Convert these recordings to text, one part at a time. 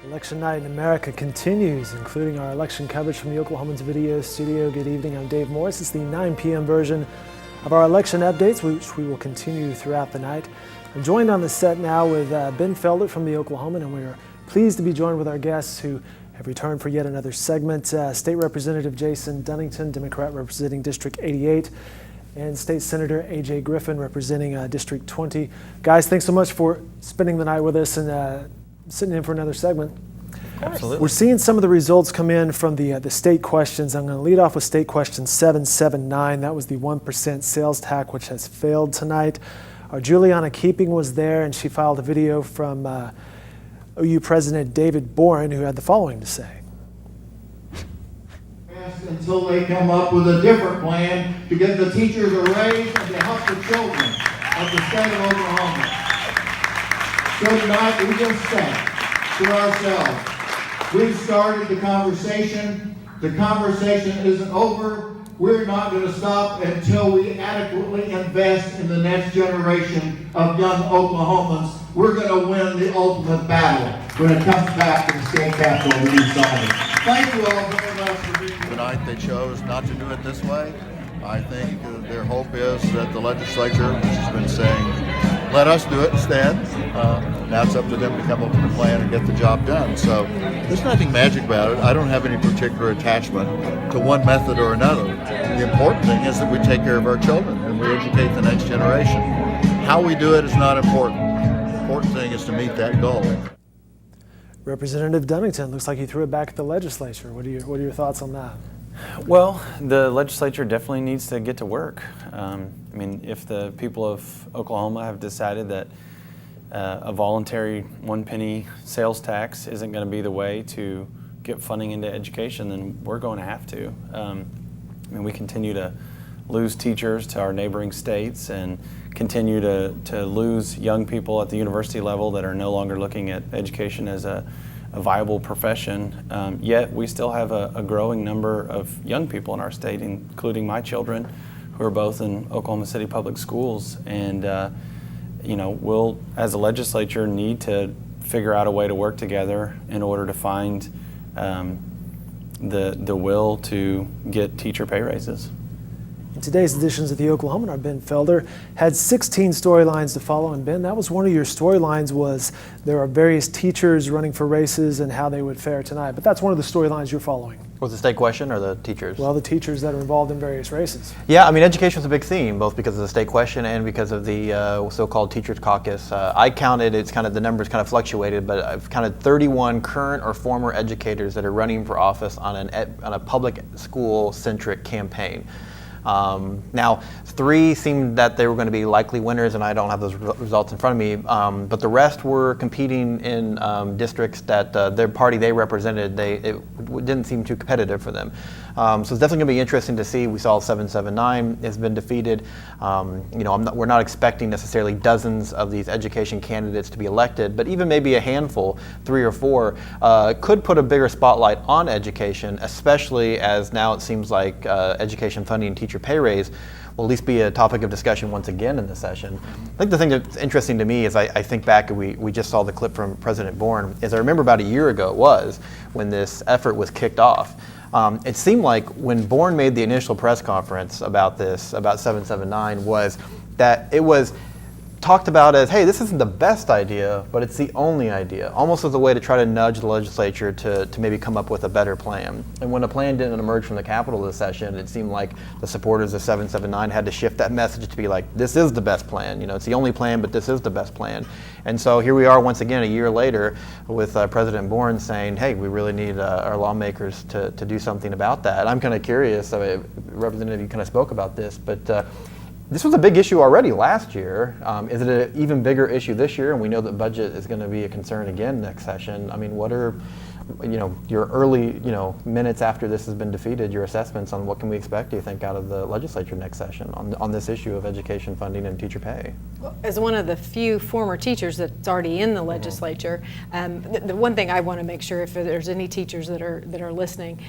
Election night in America continues, including our election coverage from the Oklahoman's video studio. Good evening, I'm Dave Morris. It's the 9 p.m. version of our election updates, which we will continue throughout the night. I'm joined on the set now with Ben Felder from the Oklahoman, and we are pleased to be joined with our guests who have returned for yet another segment. State Representative Jason Dunnington, Democrat representing District 88, and State Senator A.J. Griffin representing District 20. Guys, thanks so much for spending the night with us and sitting in for another segment. Absolutely. We're seeing some of the results come in from the state questions. I'm going to lead off with state question 779. That was the 1% sales tax, which has failed tonight. Our Juliana Keeping was there, and she filed a video from OU President David Boren, who had the following to say. Until they come up with a different plan to get the teachers a raise and to help the children of the state of Oklahoma. So tonight we just said to ourselves, we've started the conversation. The conversation isn't over. We're not going to stop until we adequately invest in the next generation of young Oklahomans. We're going to win the ultimate battle when it comes back to the state capitol to be decided. Thank you all very much for being here. Tonight they chose not to do it this way. I think their hope is that the legislature, which has been saying, let us do it instead. Now it's up to them to come up with a plan and get the job done. So there's nothing magic about it. I don't have any particular attachment to one method or another. The important thing is that we take care of our children and we educate the next generation. How we do it is not important. The important thing is to meet that goal. Representative Dunnington, looks like he threw it back at the legislature. What are your thoughts on that? Well, the legislature definitely needs to get to work. I mean, if the people of Oklahoma have decided that a voluntary 1 penny sales tax isn't going to be the way to get funding into education, then we're going to have to. I mean, we continue to lose teachers to our neighboring states and continue to lose young people at the university level that are no longer looking at education as a viable profession. Yet we still have a growing number of young people in our state, including my children, who are both in Oklahoma City Public Schools. And you know, we'll, as a legislature, need to figure out a way to work together in order to find the will to get teacher pay raises. In today's editions of the Oklahoman, our Ben Felder had 16 storylines to follow, and Ben, that was one of your storylines, was there are various teachers running for races and how they would fare tonight, but that's one of the storylines you're following. Was the state question or the teachers? Well, the teachers that are involved in various races. Yeah, I mean, education is a big theme, both because of the state question and because of the so-called teachers caucus. I counted, it's kind of, the numbers kind of fluctuated, but I've counted 31 current or former educators that are running for office on a public school-centric campaign. Now, 3 seemed that they were going to be likely winners, and I don't have those results in front of me, but the rest were competing in districts that their party they represented, it didn't seem too competitive for them. So it's definitely going to be interesting to see. We saw 779 has been defeated. You know, we're not expecting necessarily dozens of these education candidates to be elected, but even maybe a handful, 3 or 4, could put a bigger spotlight on education, especially as now it seems like education funding and teacher pay raise will at least be a topic of discussion once again in the session. I think the thing that's interesting to me is I think back, and we just saw the clip from President Boren, is I remember about a year ago it was when this effort was kicked off. It seemed like when Boren made the initial press conference about this, about 779, was that it was talked about as, hey, this isn't the best idea, but it's the only idea, almost as a way to try to nudge the legislature to maybe come up with a better plan. And when a plan didn't emerge from the Capitol this session, it seemed like the supporters of 779 had to shift that message to be like, this is the best plan. You know, it's the only plan, but this is the best plan. And so here we are once again a year later with President Boren saying, hey, we really need our lawmakers to do something about that. I'm kind of curious, Representative, you kind of spoke about this, but this was a big issue already last year. Is it an even bigger issue this year? And we know that budget is going to be a concern again next session. I mean, what are your early, minutes after this has been defeated, your assessments on what can we expect, do you think, out of the legislature next session on this issue of education funding and teacher pay? Well, as one of the few former teachers that's already in the legislature, the one thing I want to make sure, if there's any teachers that are listening,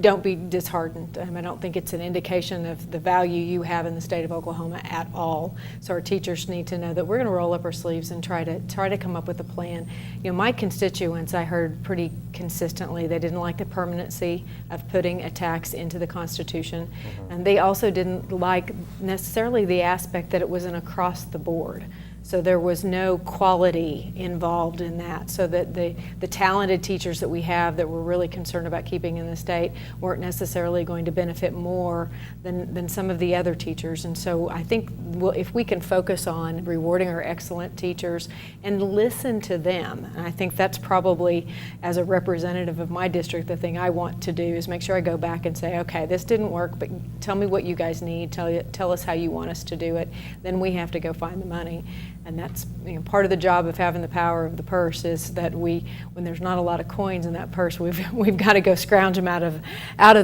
don't be disheartened. I don't think it's an indication of the value you have in the state of Oklahoma at all. So our teachers need to know that we're going to roll up our sleeves and try to come up with a plan. My constituents, I heard pretty consistently, they didn't like the permanency of putting a tax into the Constitution, and they also didn't like necessarily the aspect that it was an across the board. So there was no quality involved in that, so that the talented teachers that we have that we're really concerned about keeping in the state weren't necessarily going to benefit more than some of the other teachers. And so I think if we can focus on rewarding our excellent teachers and listen to them, and I think that's probably, as a representative of my district, the thing I want to do is make sure I go back and say, okay, this didn't work, but tell me what you guys need, tell us how you want us to do it. Then we have to go find the money. And that's part of the job of having the power of the purse, is that when there's not a lot of coins in that purse, we've got to go scrounge them out of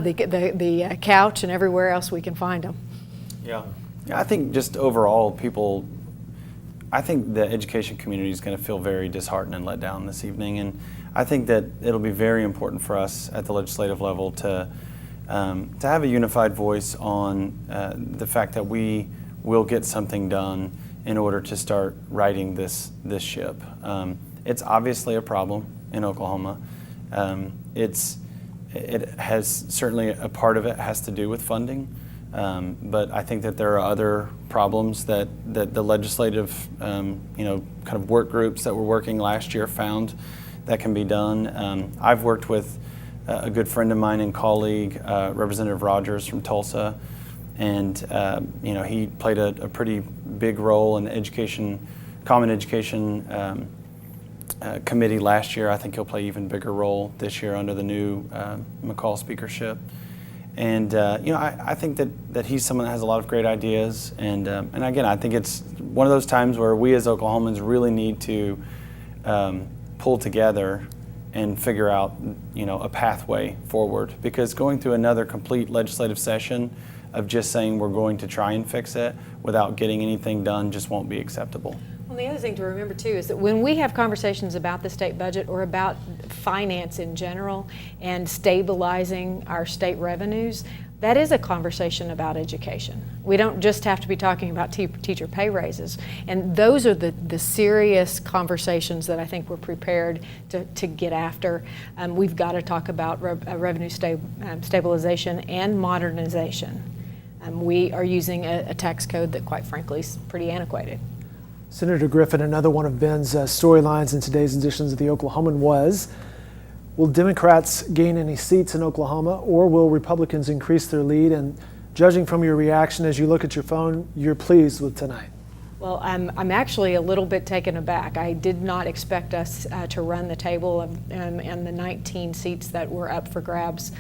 the couch and everywhere else we can find them. Yeah, I think just overall, I think the education community is going to feel very disheartened and let down this evening, and I think that it'll be very important for us at the legislative level to have a unified voice on the fact that we will get something done in order to start righting this ship. It's obviously a problem in Oklahoma. It has certainly, a part of it has to do with funding, but I think that there are other problems that the legislative kind of work groups that were working last year found that can be done. I've worked with a good friend of mine and colleague, Representative Rogers from Tulsa, and he played a pretty big role in the Common Education Committee last year. I think he'll play an even bigger role this year under the new McCall speakership. And I think that he's someone that has a lot of great ideas. And again, I think it's one of those times where we as Oklahomans really need to pull together and figure out a pathway forward, because going through another complete legislative session of just saying we're going to try and fix it without getting anything done just won't be acceptable. Well, the other thing to remember too is that when we have conversations about the state budget or about finance in general and stabilizing our state revenues, that is a conversation about education. We don't just have to be talking about teacher pay raises. And those are the serious conversations that I think we're prepared to get after. We've got to talk about revenue stabilization and modernization. We are using a tax code that, quite frankly, is pretty antiquated. Senator Griffin, another one of Ben's storylines in today's editions of the Oklahoman was, will Democrats gain any seats in Oklahoma, or will Republicans increase their lead? And judging from your reaction as you look at your phone, you're pleased with tonight. Well, I'm actually a little bit taken aback. I did not expect us to run the table and the 19 seats that were up for grabs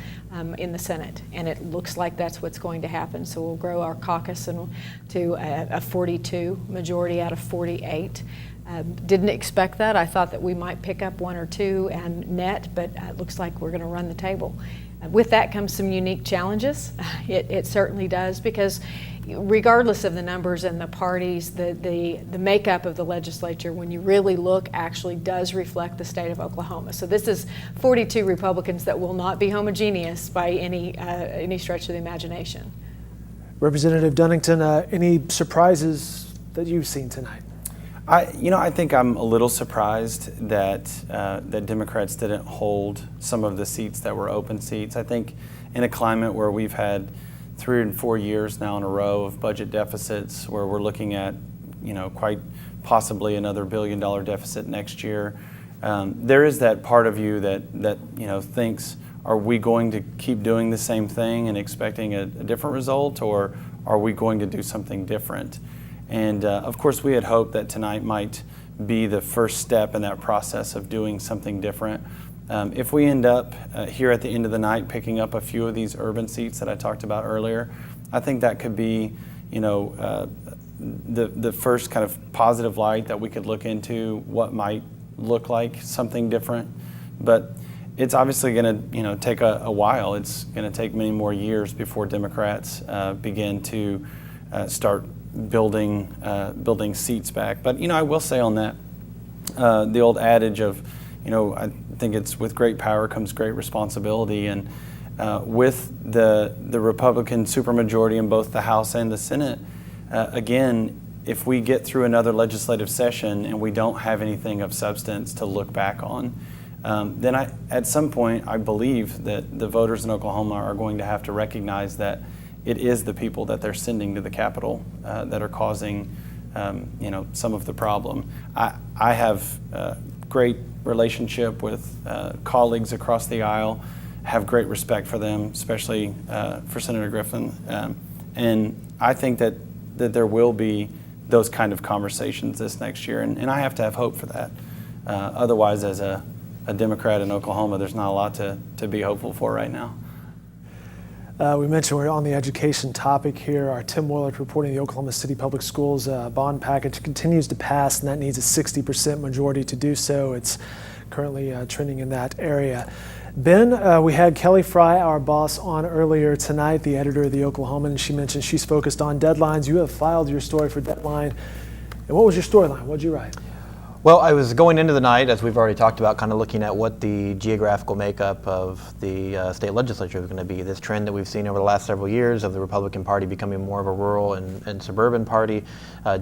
in the Senate, and it looks like that's what's going to happen. So we'll grow our caucus to a 42 majority out of 48. Didn't expect that. I thought that we might pick up one or two and net, but it looks like we're going to run the table. With that comes some unique challenges. It certainly does, because regardless of the numbers and the parties, the makeup of the legislature, when you really look, actually does reflect the state of Oklahoma. So this is 42 Republicans that will not be homogeneous by any stretch of the imagination. Representative Dunnington, any surprises that you've seen tonight? I think I'm a little surprised that Democrats didn't hold some of the seats that were open seats. I think in a climate where we've had 3 and 4 years now in a row of budget deficits, where we're looking at, quite possibly another $1 billion deficit next year, there is that part of you that thinks, are we going to keep doing the same thing and expecting a different result, or are we going to do something different? And of course, we had hoped that tonight might be the first step in that process of doing something different. If we end up here at the end of the night picking up a few of these urban seats that I talked about earlier, I think that could be, the first kind of positive light that we could look into what might look like something different. But it's obviously going to take a while. It's going to take many more years before Democrats begin to start building seats back. But I will say on that, the old adage of, I think it's with great power comes great responsibility, and with the Republican supermajority in both the House and the Senate, again, if we get through another legislative session and we don't have anything of substance to look back on, then at some point I believe that the voters in Oklahoma are going to have to recognize that it is the people that they're sending to the Capitol that are causing some of the problem. I have a great relationship with colleagues across the aisle, have great respect for them, especially for Senator Griffin, and I think that there will be those kind of conversations this next year, and I have to have hope for that. Otherwise, as a Democrat in Oklahoma, there's not a lot to be hopeful for right now. We mentioned we're on the education topic here. Our Tim Willard reporting the Oklahoma City Public Schools bond package continues to pass, and that needs a 60% majority to do so. It's currently trending in that area. Ben, we had Kelly Fry, our boss, on earlier tonight, the editor of the Oklahoman. She mentioned she's focused on deadlines. You have filed your story for Deadline. And what was your storyline? What did you write? Well, I was going into the night, as we've already talked about, kind of looking at what the geographical makeup of the state legislature is going to be. This trend that we've seen over the last several years of the Republican Party becoming more of a rural and suburban party,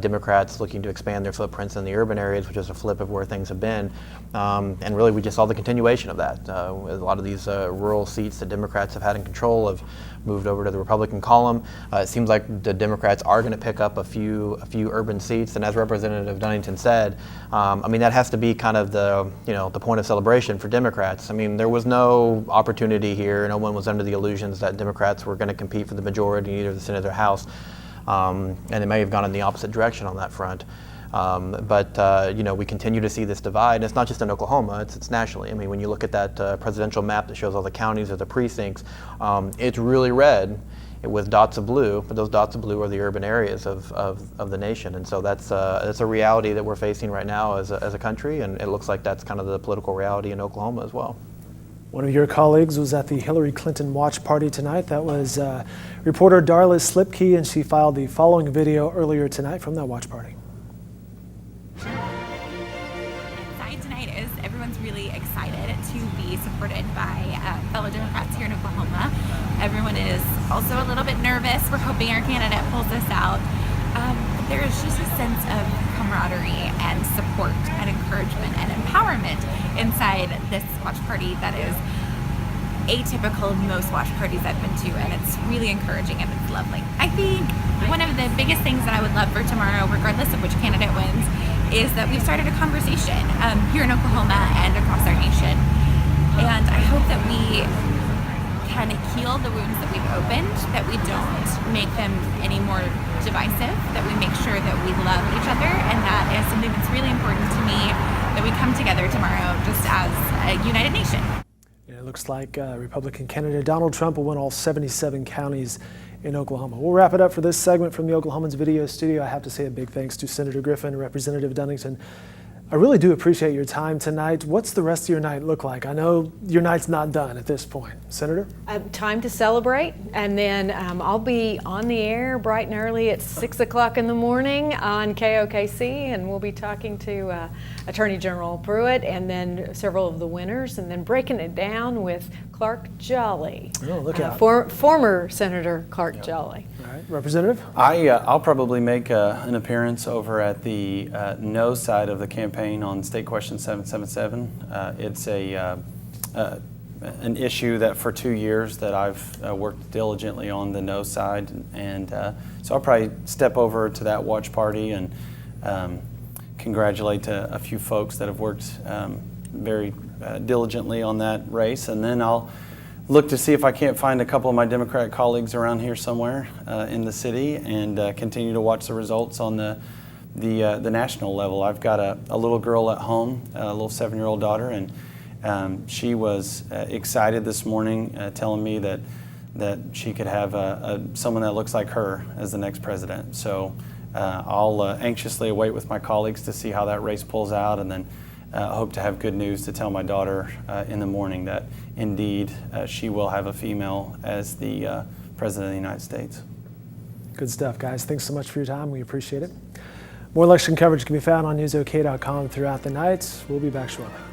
Democrats looking to expand their footprints in the urban areas, which is a flip of where things have been. And really, we just saw the continuation of that. A lot of these rural seats that Democrats have had in control have moved over to the Republican column. It seems like the Democrats are going to pick up a few urban seats, and as Representative Dunnington said, that has to be kind of the point of celebration for Democrats. There was no opportunity here. No one was under the illusions that Democrats were going to compete for the majority in either the Senate or House, and it may have gone in the opposite direction on that front. But we continue to see this divide, and it's not just in Oklahoma, it's nationally. When you look at that presidential map that shows all the counties or the precincts, it's really red with dots of blue, but those dots of blue are the urban areas of the nation. And so that's a reality that we're facing right now as a country, and it looks like that's kind of the political reality in Oklahoma as well. One of your colleagues was at the Hillary Clinton watch party tonight. That was reporter Darla Slipke, and she filed the following video earlier tonight from that watch party. Inside tonight is everyone's really excited to be supported by fellow Democrats here in Oklahoma. Everyone is also a little bit nervous. We're hoping our candidate pulls this out. There is just a sense of camaraderie and support and encouragement and empowerment inside this watch party that is atypical of most watch parties I've been to, and it's really encouraging and it's lovely. I think one of the biggest things that I would love for tomorrow, regardless of which candidate wins, is that we've started a conversation here in Oklahoma and across our nation. And I hope that we can heal the wounds that we've opened, that we don't make them any more divisive, that we make sure that we love each other, and that is something that's really important to me, that we come together tomorrow just as a united nation. It looks like Republican candidate Donald Trump will win all 77 counties in Oklahoma. We'll wrap it up for this segment from the Oklahoman's video studio. I have to say a big thanks to Senator Griffin and Representative Dunnington. I really do appreciate your time tonight. What's the rest of your night look like? I know your night's not done at this point. Senator? Time to celebrate, and then I'll be on the air bright and early at 6 o'clock in the morning on KOKC, and we'll be talking to Attorney General Pruitt and then several of the winners, and then breaking it down with Clark Jolly. Oh, look out. Former Senator Clark Jolly. All right, Representative? I'll probably make an appearance over at the no side of the campaign on State Question 777. It's an issue that for 2 years that I've worked diligently on the no side, and so I'll probably step over to that watch party and congratulate a few folks that have worked very diligently on that race, and then I'll look to see if I can't find a couple of my Democratic colleagues around here somewhere in the city, and continue to watch the results on the national level. I've got a little girl at home, a little 7-year-old daughter, and she was excited this morning, telling me that she could have someone that looks like her as the next president. So I'll anxiously await with my colleagues to see how that race pulls out, and then hope to have good news to tell my daughter in the morning that indeed she will have a female as the President of the United States. Good stuff, guys. Thanks so much for your time. We appreciate it. More election coverage can be found on newsok.com throughout the night. We'll be back shortly.